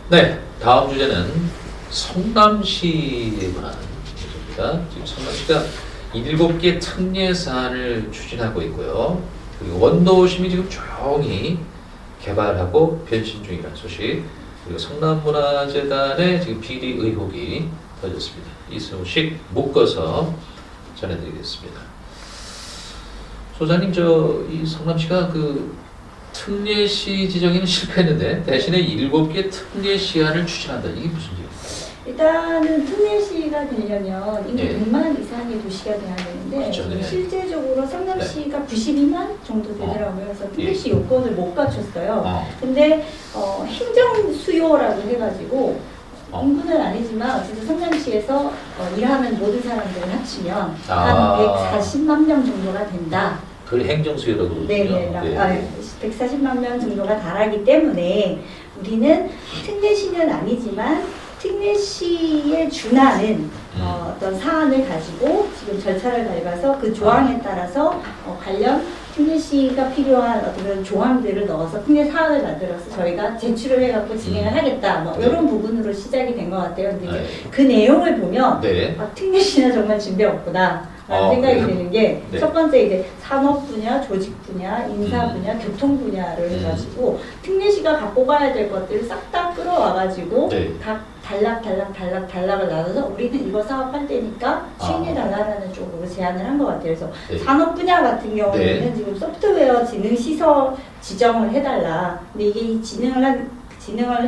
네, 다음 주제는 성남시에 관한 주제입니다. 지금 성남시가 7개 특례 사안을 추진하고 있고요. 그리고 원도심이 지금 조용히 개발하고 변신 중이라는 소식, 그리고 성남문화재단의 지금 비리 의혹이 터졌습니다. 이 소식 묶어서 전해드리겠습니다. 소장님, 이 성남시가 그 특례시 지정에는 실패했는데 대신에 7개 특례 시안을 추진한다. 이게 무슨 일입니까? 일단은 특례시가 되려면 인구 네. 100만 이상의 도시가 돼야 되는데 그렇죠, 네. 실제적으로 성남시가 92만 정도 되더라고요. 그래서 특례시 요건을 못 갖췄어요. 근데 행정 수요라고 해가지고 인구는 아니지만 어쨌든 성남시에서 일하는 모든 사람들을 합치면 한 140만 명 정도가 된다. 그걸 행정수요라고 그러죠. 네네. 140만 명 정도가 달하기 때문에 우리는 특례시는 아니지만 특례시에 준하는 어떤 사안을 가지고 지금 절차를 밟아서 그 조항에 따라서 관련 특례시가 필요한 어떤 조항들을 넣어서 특례 사안을 만들어서 저희가 제출을 해갖고 진행을 하겠다. 뭐 이런 부분으로 시작이 된 것 같아요. 근데 이제 그 내용을 보면 특례시는 정말 준비 없구나. 라는 생각이 드는 게 첫 번째 이제 산업 분야, 조직 분야, 인사 분야, 교통 분야를 해가지고 특례시가 갖고 가야 될 것들을 싹 다 끌어와가지고 각 단락을 나눠서 우리는 이거 사업할 때니까 추진해달라는 쪽으로 제안을 한 것 같아요. 그래서 산업 분야 같은 경우에는 지금 소프트웨어 지능 시설 지정을 해달라. 근데 이게 진행을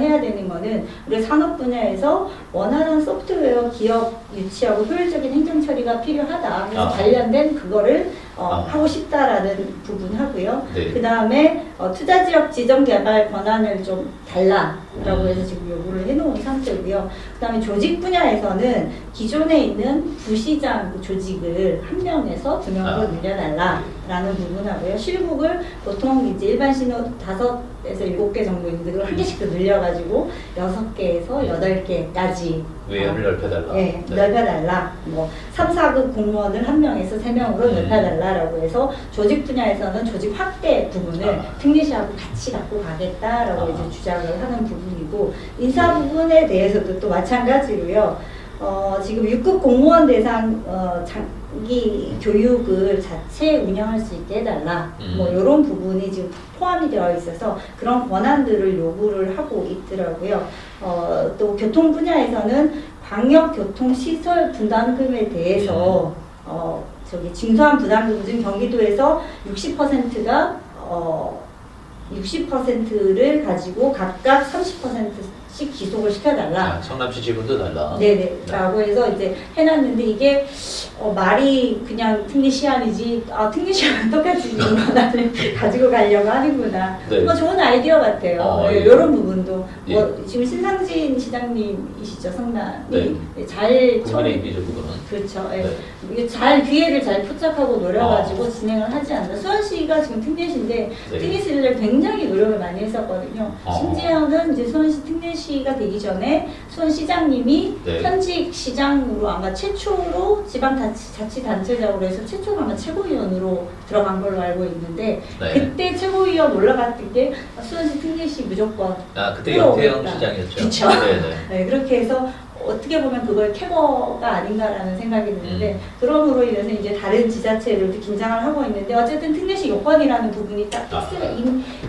해야 되는 거는 우리 산업 분야에서 원활한 소프트웨어 기업 유치하고 효율적인 행정 처리가 필요하다. 그래서 관련된 그거를 하고 싶다라는 부분 하고요. 그 다음에 투자지역 지정개발 권한을 좀 달라라고 해서 지금 요구를 해놓은 상태고요. 그 다음에 조직 분야에서는 기존에 있는 부시장 조직을 1명에서 2명으로 늘려달라라는 부분하고요. 실국을 보통 이제 일반 신호 5에서 7개 정도 있는데 그걸 한 개씩 더 늘려가지고 6개에서 8개까지 외연을 넓혀달라. 네, 넓혀달라. 뭐 3, 4급 공무원을 1명에서 3명으로 넓혀달라라고 해서 조직 분야에서는 조직 확대 부분을 특례시하고 같이 갖고 가겠다라고 이제 주장을 하는 부분이고, 인사 부분에 대해서도 또 마찬가지로요. 지금 6급 공무원 대상 장기 교육을 자체 운영할 수 있게 해달라. 뭐 이런 부분이 지금 포함이 되어 있어서 그런 권한들을 요구를 하고 있더라고요. 또 교통 분야에서는 광역교통시설 분담금에 대해서 징수한 부담금 중 경기도에서 60%가 60%를 가지고 각각 30%씩 기속을 시켜달라. 성남시 지분도 달라. 네네. 라고 해서 이제 해놨는데 이게 말이 그냥 특례시안이지, 특례시안은 똑같이 이런 권한을 가지고 가려고 하는구나. 뭐 좋은 아이디어 같아요. 이런 부분도. 지금 신상진 시장님이시죠, 성남이. 잘 국민의힘이죠, 그거는. 그렇죠. 이게 잘 기회를 잘 포착하고 노려가지고 진행을 하지 않나. 수원시가 지금 특례시인데 특례시를 굉장히 노력을 많이 했었거든요. 심지어는 이제 수원시 특례시가 되기 전에 수원시장님이 현직 시장으로 아마 최초로 지방자치단체장으로 해서 최초로 아마 최고위원으로 들어간 걸로 알고 있는데 그때 최고위원 올라갔을 때 수원시 특례시 무조건 그때 연태영 시장이었죠. 그렇죠. 네, 그렇게 해서 어떻게 보면 그걸 캐거가 아닌가라는 생각이 드는데 그럼으로 인해서 이제 다른 지자체들도 긴장을 하고 있는데 어쨌든 특례시 요건이라는 부분이 딱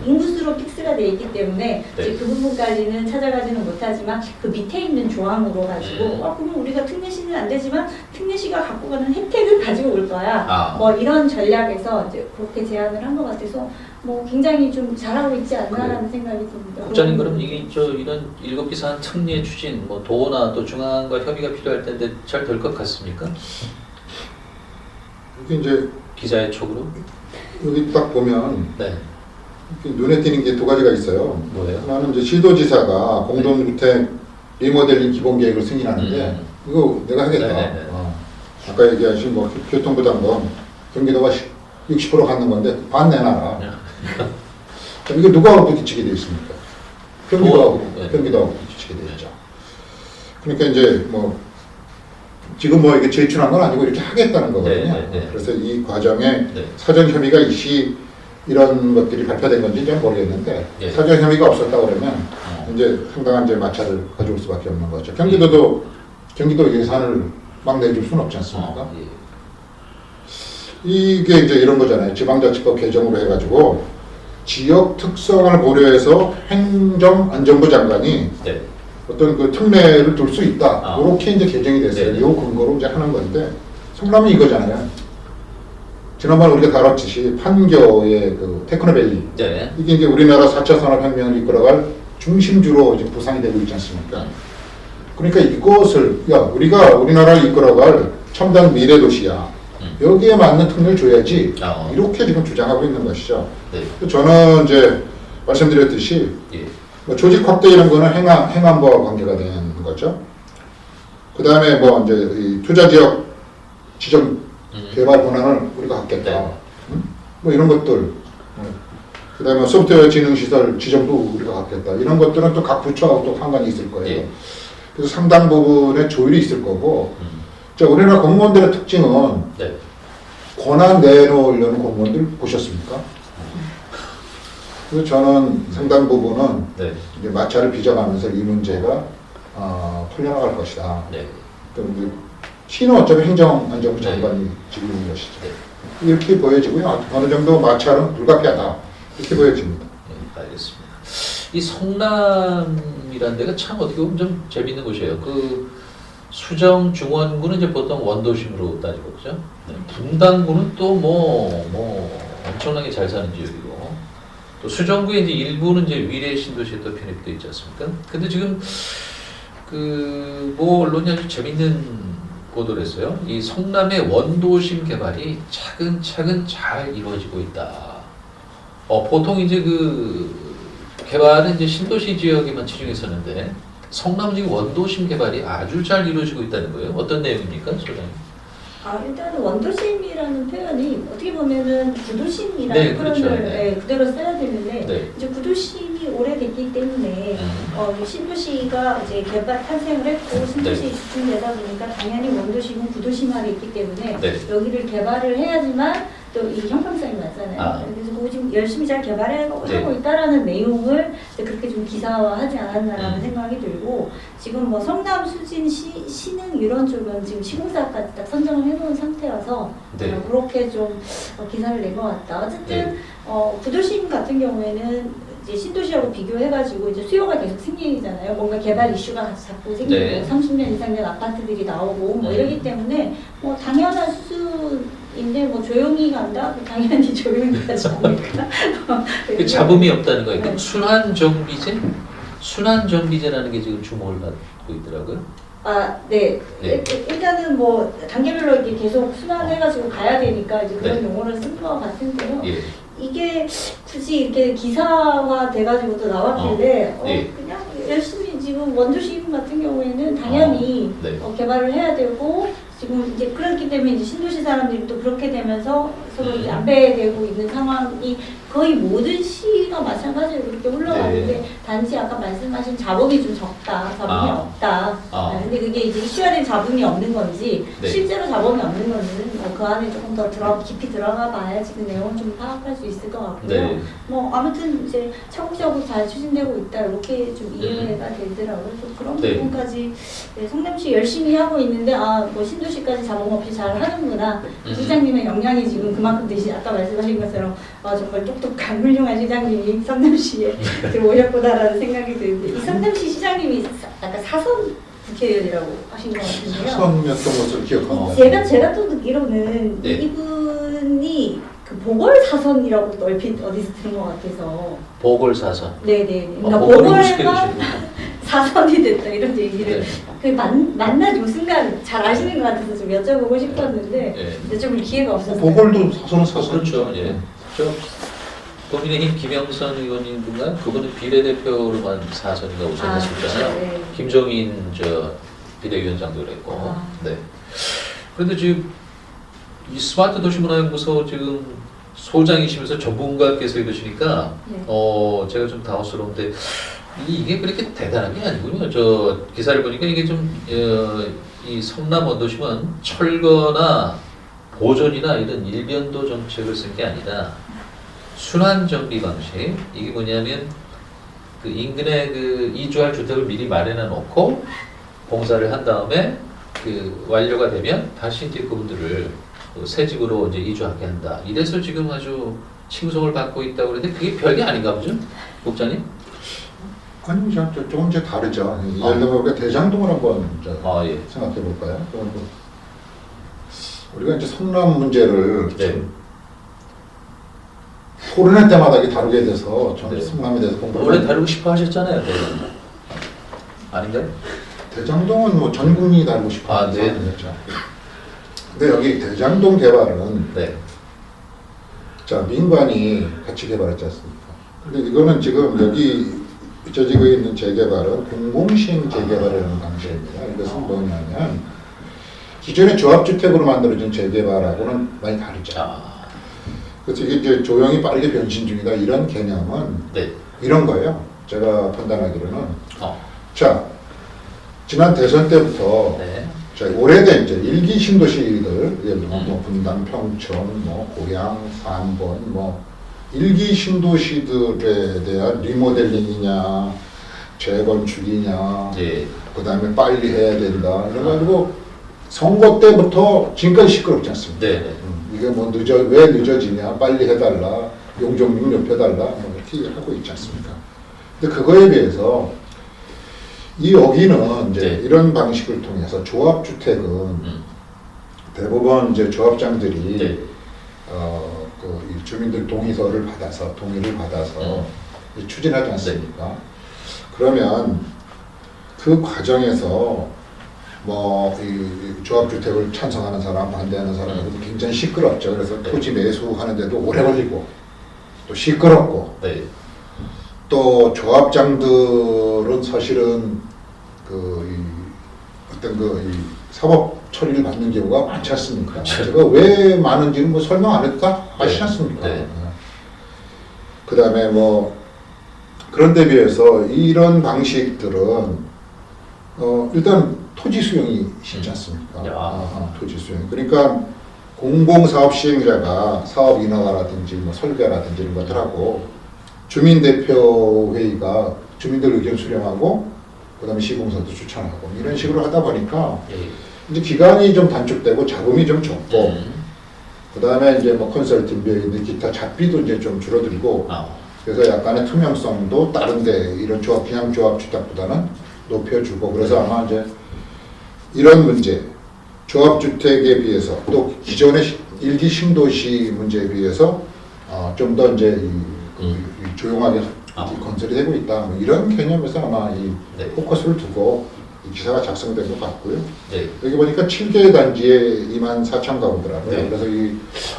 인구수로 픽스가 돼 있기 때문에 이제 그 부분까지는 찾아가지는 못하지만 그 밑에 있는 조항으로 가지고 그러면 우리가 특례시는 안 되지만 특례시가 갖고 가는 혜택을 가지고 올 거야. 뭐 이런 전략에서 이제 그렇게 제안을 한 것 같아서 뭐 굉장히 좀 잘하고 있지 않나라는 생각이 듭니다. 국장님, 그럼 이게 이런 7개 사안 특례 추진, 뭐 도나 또 중앙과 협의가 필요할 텐데 잘 될 것 같습니까? 이게 이제 기자의 촉으로? 여기 딱 보면 눈에 띄는 게 2가지가 있어요. 뭐예요? 하나는 이제 시도지사가 공동주택 리모델링 기본계획을 승인하는데 이거 내가 하겠다. 아까 얘기하신 뭐 교통부담금 경기도가 60% 갖는 건데 반 내놔라. 이게 누구하고 부딪히게 되어 있습니까? 경기도하고 부딪히게 되어 있죠. 그러니까 이제 뭐 지금 뭐 이게 제출한 건 아니고 이렇게 하겠다는 거거든요. 그래서 이 과정에 사전 혐의가 이런 것들이 발표된 건지 잘 모르겠는데 사전 혐의가 없었다 그러면 이제 상당한 이제 마찰을 가져올 수밖에 없는 거죠. 경기도 예산을 막 내줄 수는 없지 않습니까? 예. 이게 이제 이런 거잖아요. 지방자치법 개정으로 해가지고 지역 특성을 고려해서 행정안전부 장관이 네. 어떤 그 특례를 둘 수 있다. 아. 이렇게 이제 개정이 됐어요. 네. 이 근거로 이제 하는 건데 성남이 이거잖아요. 지난번 우리가 다뤘듯이 판교의 그 테크노밸리 네. 이게 이제 우리나라 4차 산업혁명을 이끌어갈 중심주로 이제 구상이 되고 있지 않습니까? 그러니까 이것을 우리가 우리나라를 이끌어갈 첨단 미래 도시야. 여기에 맞는 특례를 줘야지. 이렇게 지금 주장하고 있는 것이죠. 네. 저는 이제 말씀드렸듯이 예. 뭐 조직 확대 이런 거는 행안부와 관계가 되는 거죠. 그 다음에 뭐 이제 이 투자 지역 지정 개발 권한을 우리가 갖겠다. 네. 뭐 이런 것들. 그 다음에 소프트웨어 지능 시설 지정도 우리가 갖겠다. 이런 것들은 또 각 부처하고 또 상관이 있을 거예요. 예. 그래서 상당 부분의 조율이 있을 거고. 자, 우리나라 공무원들의 특징은 네. 권한 내놓으려는 공무원들 보셨습니까? 그래서 저는 상당 부분은 네. 이제 마찰을 빚어가면서 이 문제가 풀려나갈 것이다. 네. 그럼 시는 어차피 행정안전부 네. 장관이 지금 있는 것이죠. 네. 이렇게 보여지고요. 어느 정도 마찰은 불가피하다. 이렇게 보여집니다. 네, 알겠습니다. 이 성남이라는 데가 참 어떻게 보면 좀 재밌는 곳이에요. 그 수정 중원구는 이제 보통 원도심으로 따지고 그죠? 네. 분당구는 또 뭐 엄청나게 잘 사는 지역이고 또 수정구의 이제 일부는 이제 위례 신도시에 또 편입되어 있지 않습니까? 근데 지금 그 언론이 아주 재밌는 보도를 했어요. 이 성남의 원도심 개발이 차근차근 잘 이루어지고 있다. 보통 이제 그 개발은 이제 신도시 지역에만 치중했었는데 성남은 지금 원도심 개발이 아주 잘 이루어지고 있다는 거예요. 어떤 내용입니까, 소장님? 일단은 원도심이라는 표현이 어떻게 보면은 구도심이라는 네, 표현을 그렇죠. 네. 그대로 써야 되는데 네. 이제 구도심이 오래됐기 때문에 신도시가 이제 개발 탄생을 했고 신도시 집중되다 보니까 당연히 원도심은 구도심화돼 있기 때문에 네. 여기를 개발을 해야지만 또 이 형평성이 맞잖아요. 그래서 그거 지금 열심히 잘 개발하고 네. 있다라는 내용을 그렇게 좀 기사화하지 않았나라는 생각이 들고 지금 뭐 성남, 수진, 신흥 이런 쪽은 지금 시공사까지 딱 선정을 해놓은 상태여서 네. 그렇게 좀 기사를 낸 것 같다. 어쨌든 네. 구도심 같은 경우에는 이제 신도시하고 비교해가지고 이제 수요가 계속 생기잖아요. 뭔가 개발 이슈가 자꾸 생기고 네. 30년 이상 된 아파트들이 나오고 뭐 이러기 때문에 뭐 당연한 수인데 뭐 조용히 간다? 뭐 당연히 조용히 가지 않을까. 그 잡음이 없다는 거예요. 네. 순환정비제? 순환정비제라는 게 지금 주목을 받고 있더라고요. 네. 네. 일단은 뭐 단계별로 이렇게 계속 순환해가지고 가야 되니까 이제 그런 네. 용어를 쓴 것 같은데요. 예. 이게 굳이 이렇게 기사화 돼가지고 또 나왔길래 예. 그냥 열심히 지금 원도심 같은 경우에는 당연히 네. 개발을 해야 되고 지금 이제 그렇기 때문에 이제 신도시 사람들이 또 그렇게 되면서 서로 이제 안배되고 있는 상황이 거의 모든 시가 마찬가지로 그렇게 흘러가는데 네. 단지 아까 말씀하신 자본이 좀 적다, 자본이 없다. 근데 그게 이제 이슈화된 자본이 없는 건지 네. 실제로 자본이 없는 건지는 그 안에 조금 더 깊이 들어가 봐야지 그 내용을 좀 파악할 수 있을 것 같고요. 네. 뭐 아무튼 이제 차곡차곡 잘 추진되고 있다 이렇게 좀 이해가 되더라고요. 그래서 그런 네. 부분까지 성남시 열심히 하고 있는데 뭐 신도시까지 자본 없이 잘 하는구나. 시장님의 역량이 지금 그만큼 되시. 아까 말씀하신 것처럼 정말 똑똑한 훌륭한 시장님이 성남시에 들어오셨구나라는 생각이 드는데 이 성남시 시장님이 약간 사선 국회의원이라고 하신 것 같은데요. 사선이었던 것을 기억합니다. 제가 또 듣기로는 네. 이분이 그 보궐사선이라고 얼핏 어디서 들은 것 같아서. 보궐사선. 네네. 그러니까 보궐을 보궐만 우습게 사선이 됐다 이런 얘기를 네. 만나죠 순간 잘 아시는 것 같아서 좀 여쭤보고 싶었는데 네. 여쭤볼 기회가 없었어요. 보궐도 사선은 사선. 그렇죠. 예. 저 국민의힘 김영선 의원님인가 그분은 비례대표로만 사선인가 우선했었잖아요. 그렇죠. 네. 김종인 비대위원장도 그랬고. 네. 그런데 지금 이 스마트 도시문화연구소 지금 소장이시면서 전문가께서 이러시니까 네. 제가 좀 당황스러운데 이게 그렇게 대단한 게 아니군요. 저 기사를 보니까 이게 좀 이 성남 원도심은 철거나 보존이나 이런 일변도 정책을 쓴 게 아니다. 순환 정비 방식 이게 뭐냐면 그 인근에 그 이주할 주택을 미리 마련해 놓고 공사를 한 다음에 그 완료가 되면 다시 이제 그분들을 그새 집으로 이제 이주하게 한다. 이래서 지금 아주 칭송을 받고 있다고 그러는데 그게 별게 아닌가 보죠, 국장님? 아니, 조금 이제 다르죠. 예를 들면 우리가 대장동을 한번 이제 예. 생각해 볼까요? 우리가 이제 성남 문제를 네. 토론회 때마다 이게 다루게 돼서 저는 네. 성남에 대해서 공부를 원래 다루고 싶어 하셨잖아요, 대장동. 아닌가요? 대장동은 뭐 전 국민이 다루고 싶어 하는 네. 사안이었죠. 근데 여기 대장동 개발은 네. 자 민관이 같이 개발했지 않습니까? 근데 이거는 지금 여기 빚어지고 있는 재개발은 공공시행 재개발이라는 방식입니다. 이것은 뭐냐면 기존의 조합주택으로 만들어진 재개발하고는 많이 다르죠. 그래서 이게 이제 조용히 빠르게 변신 중이다 이런 개념은 네. 이런 거예요. 제가 판단하기로는 어. 자 지난 대선 때부터 네. 자 오래된 이제 일기 신도시들 예를 들면 뭐 분당, 평촌, 뭐 고양, 산본 뭐 일기 신도시들에 대한 리모델링이냐 재건축이냐 네. 그 다음에 빨리 해야 된다 이런 거 가지고 선거 때부터 지금까지 시끄럽지 않습니까? 네. 이게 뭐 왜 늦어지냐 빨리 해달라 용적률 높여달라 뭐 이렇게 하고 있지 않습니까? 근데 그거에 비해서 여기는 이제 네. 이런 방식을 통해서 조합주택은 대부분 이제 조합장들이 네. 이 주민들 동의를 받아서 추진하지 않습니까? 그러면 그 과정에서 뭐 이 조합주택을 찬성하는 사람, 반대하는 사람들도 굉장히 시끄럽죠. 그래서 네. 토지 매수하는데도 오래 걸리고 또 시끄럽고 네. 또 조합장들은 사실은 이 사법 처리를 받는 경우가 많지 않습니까? 그렇죠. 제가 왜 많은지는 뭐 설명 안 해도 다 아시지 않습니까? 네. 그 다음에 뭐 그런데 비해서 이런 방식들은 일단 토지 수용이 쉽지 않습니까? 토지 수용. 그러니까 공공사업 시행자가 사업 인허가라든지 뭐 설계라든지 이런 것들하고 주민대표회의가 주민들 의견 수렴하고 그다음에 시공사도 추천하고 이런 식으로 하다 보니까 이제 기간이 좀 단축되고 자금이 좀 적고 그다음에 이제 뭐 컨설팅 비용인데 기타 잡비도 이제 좀 줄어들고 그래서 약간의 투명성도 다른데 이런 그냥 조합 주택보다는 높여주고 그래서 아마 이제 이런 문제 조합주택에 비해서 또 기존의 일기 신도시 문제에 비해서 좀 더 이제 조용하게 건설이 되고 있다. 뭐 이런 개념에서 아마 이 네. 포커스를 두고 이 기사가 작성된 것 같고요. 네. 여기 보니까 7개 단지에 24,000 가구더라고요. 네. 그래서 이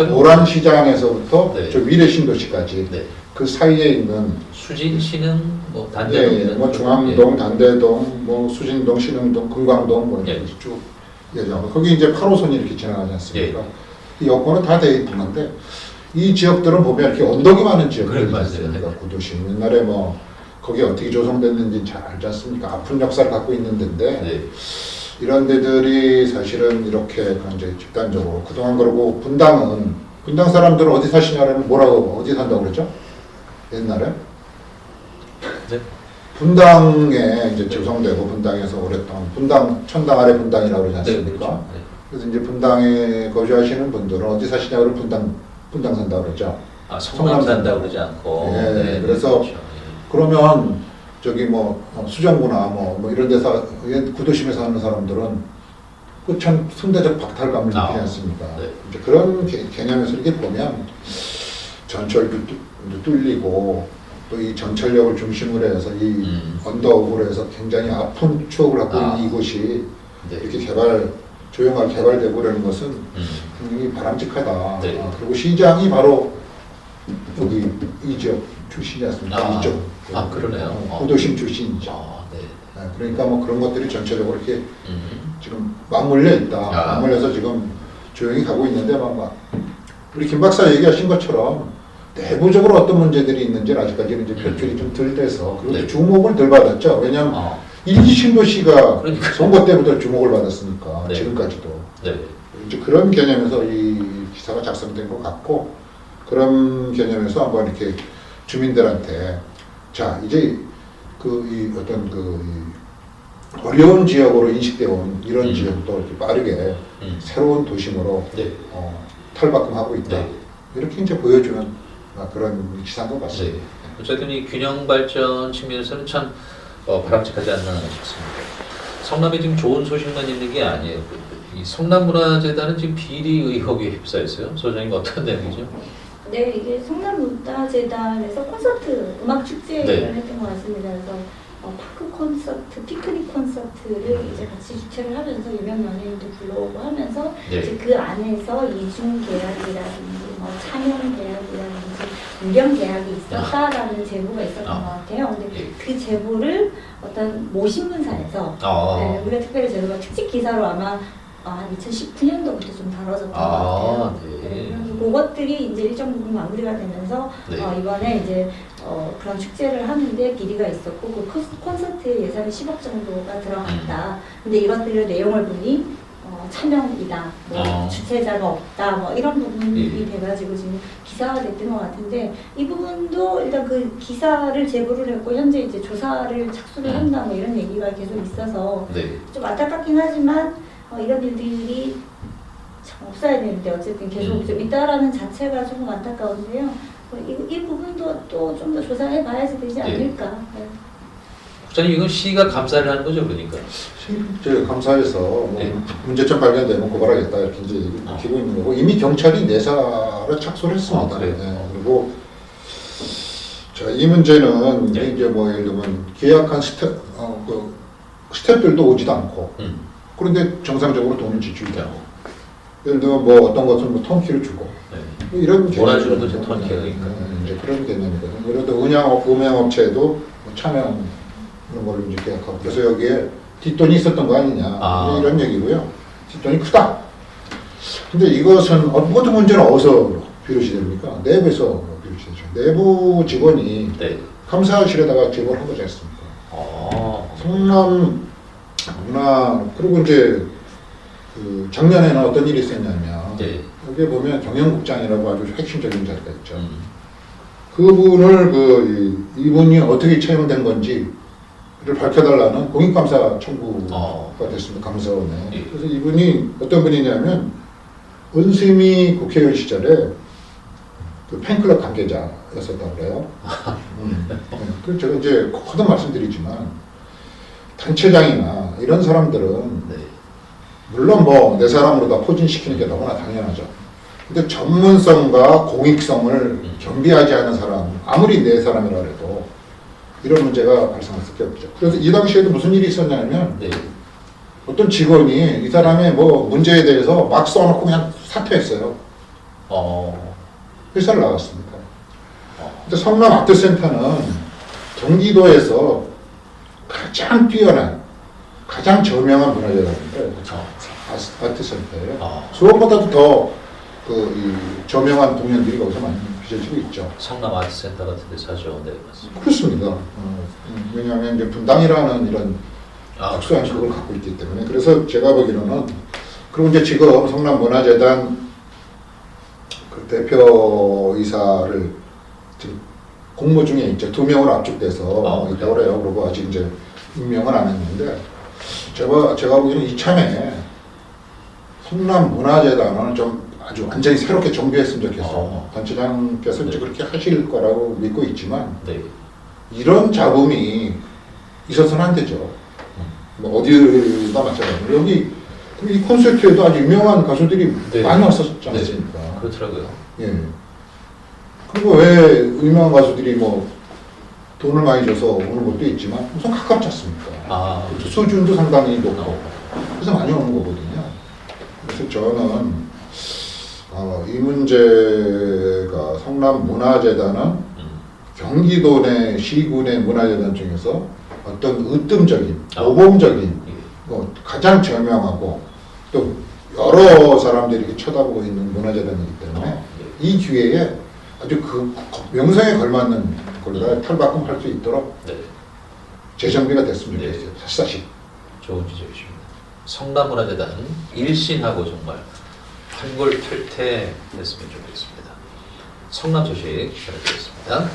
모란시장에서부터 네. 저 미래신도시까지 네. 그 사이에 있는 수진시는 뭐 단대동, 뭐 중앙동, 단대동, 뭐 수진동, 신흥동, 금광동 뭐 이렇게 쭉 얘기하고 거기 이제 8호선이 이렇게 지나가지 않습니까? 이 여건은 다 돼 있는데 이 지역들은 보면 이렇게 언덕이 많은 지역들이 있습니다. 구도심 옛날에 뭐 거기 어떻게 조성됐는지 잘 알지 않습니까? 아픈 역사를 갖고 있는 데인데 네. 이런 데들이 사실은 이렇게 이제 집단적으로 그동안 그러고 분당 사람들은 어디 사시냐면 뭐라고 어디 산다고 그랬죠? 옛날에 네. 분당에 이제 조성되고 분당에서 오랫동안 천당 아래 분당이라고 그러지 않습니까? 네, 그렇죠. 네. 그래서 이제 분당에 거주하시는 분들은 어디 사시냐고 분당 산다고 그랬죠. 성남 산다고 그러지 않고. 예, 네, 그래서 그렇죠. 그러면 저기 뭐 수정구나 뭐 이런 데서 구도심에 사는 사람들은 그 참 순대적 박탈감을 느끼지 않습니까? 네. 이제 그런 개념에서 이렇게 보면 전철도 뚫리고 또 이 전철역을 중심으로 해서 이 언덕으로 해서 굉장히 아픈 추억을 갖고 있는 이곳이 네. 이렇게 조용하게 개발되고 그러는 것은 굉장히 바람직하다. 네. 그리고 시장이 바로 여기 이 지역 출신이 않습니까? 이쪽. 그러네요. 구도심 출신이죠. 네. 그러니까 뭐 그런 것들이 전체적으로 이렇게 지금 맞물려 있다. 맞물려서 지금 조용히 가고 있는데 막 우리 김 박사 얘기하신 것처럼 내부적으로 어떤 문제들이 있는지는 아직까지는 이제 표출이 좀 덜 돼서 그리고 네. 주목을 덜 받았죠. 왜냐하면 일기 신도시가 그러니까. 선거 때부터 주목을 받았으니까 네. 지금까지도 네. 이제 그런 개념에서 이 기사가 작성된 것 같고 그런 개념에서 한번 이렇게 주민들한테 자 이제 이 어떤 이 어려운 지역으로 인식되어 온 이런 지역도 이렇게 빠르게 새로운 도심으로 네. 탈바꿈하고 있다. 네. 이렇게 이제 보여주는 그런 기사인 것 같습니다. 네. 어쨌든 이 균형 발전 측면에서는 참 바람직하지 않나 싶습니다. 성남에 지금 좋은 소식만 있는 게 아니에요. 이 성남문화재단은 지금 비리 의혹에 휩싸여 있어요. 소장님 어떤 내용이죠? 네, 이게 성남문화재단에서 콘서트, 음악 축제를 네. 했던 것 같습니다. 그래서 파크 콘서트, 피크닉 콘서트를 이제 같이 주최를 하면서 유명 연예인도 불러오고 하면서 네. 이제 그 안에서 이중 계약이라든지 뭐 참여 계약이라든지 무령 계약이 있었다라는 제보가 있었던 것 같아요. 근데 예. 그 제보를 어떤 모신문사에서 네, 우리가 특별히 제가 특집 기사로 아마 한 2019년도부터 좀 다뤄졌던 것 같아요. 네. 그래서 그것들이 이제 일정 부분 마무리가 되면서 네. 이번에 이제 그런 축제를 하는데 비리가 있었고 그 콘서트 예산이 10억 정도가 들어갔다. 근데 이것들의 내용을 보니 차명이다, 뭐 주최자가 없다, 뭐 이런 부분이 돼가지고 지금 기사가 됐던 것 같은데 이 부분도 일단 그 기사를 제보를 했고 현재 이제 조사를 착수를 한다, 뭐 이런 얘기가 계속 있어서 네. 좀 안타깝긴 하지만 이런 일들이 참 없어야 되는데 어쨌든 계속 좀 있다라는 자체가 조금 안타까운데요. 이 부분도 또 좀 더 조사해 봐야지 되지 않을까. 네. 국장님 이건 시가 감사를 하는 거죠, 그러니까? 이제 감사해서 네. 문제점 발견되면 고발하겠다 이렇게 이제 기고 있는 거고 이미 경찰이 내사를 착수를 했습니다. 그래요? 네. 그리고 자, 이 문제는 네. 이제 뭐 예를 들면 계약한 스태프들도 오지도 않고 그런데 정상적으로 돈을 지출이 되고 예를 들면 뭐 어떤 것은 뭐 턴키를 주고 네. 뭐 이런 몰아주는 거죠, 개념이거든요. 턴키가. 이제 그런 개념이거든요. 그래도 음향업체도 뭐 참여 그런 걸로 이제 계약하고 그래서 여기에 뒷돈이 있었던 거 아니냐 이런 얘기고요. 뒷돈이 크다. 근데 이것은 모든 문제는 어디서 비롯이 됩니까? 내부에서 비롯이 되죠. 내부 직원이 네. 감사실에다가 제보를 한 거지 않습니까? 성남 문화 그리고 이제 그 작년에는 어떤 일이 있었냐면 네. 여기에 보면 경영국장이라고 아주 핵심적인 자리가 있죠. 그분을 이분이 어떻게 채용된 건지를 밝혀달라는 공익감사 청구가 됐습니다. 감사원에. 예. 그래서 이분이 어떤 분이냐면 은수미 국회의원 시절에 그 팬클럽 관계자였었다고 그래요. 그 제가 이제 거듭 말씀드리지만 단체장이나 이런 사람들은 네. 물론 뭐 내 사람으로 다 포진시키는 게 너무나 당연하죠. 근데 전문성과 공익성을 겸비하지 않은 사람, 아무리 내 사람이라 해도 이런 문제가 발생할 수밖에 없죠. 그래서 이 당시에도 무슨 일이 있었냐면 네. 어떤 직원이 이 사람의 뭐 문제에 대해서 막 써놓고 그냥 사퇴했어요. 회사를 나갔습니다. 근데 성남 아트센터는 경기도에서 가장 뛰어난, 가장 저명한 문화재단인데 그렇죠. 아트센터예요. 수원보다도 더 이 저명한 공연들이 거기서 많이 빚어지고 있죠. 성남 아트센터 같은 데서 하죠. 네, 맞습니다. 그렇습니다. 왜냐하면 이제 분당이라는 이런 특수한 그렇죠. 그걸 갖고 있기 때문에 그래서 제가 보기로는 그리고 이제 지금 성남문화재단 그 대표이사를 지금 공모 중에 있죠. 2명으로 압축돼서 있다고 그래요. 그리고 아직 이제 임명은 안 했는데 제가 보기에는 이참에 성남문화재단은 좀 아주 완전히 새롭게 정비했으면 좋겠어. 단체장께서 이제 그렇게 하실 거라고 믿고 있지만 네. 이런 잡음이 있어서는 안 되죠. 뭐 어디가 마찬가지로 여기 이 콘서트에도 아주 유명한 가수들이 네. 많이 왔었지 않습니까? 네. 그렇더라고요. 예. 그리고 왜 유명한 가수들이 뭐 돈을 많이 줘서 오는 것도 있지만 우선 가깝지 않습니까? 수준도 상당히 높고 그래서 많이 오는 거거든요. 그래서 저는 이 문제가 성남문화재단은 경기도 내 시군의 문화재단 중에서 어떤 으뜸적인, 모범적인, 가장 저명하고 또 여러 사람들이 이렇게 쳐다보고 있는 문화재단이기 때문에 이 기회에 아주 그 명성에 걸맞는 걸로 탈바꿈할 수 있도록 재정비가 됐으면 좋겠어요. 사실. 좋은 지적이십니다. 성남문화재단 일신하고 정말 환골탈태했으면 좋겠습니다. 성남 소식 전해드리겠습니다.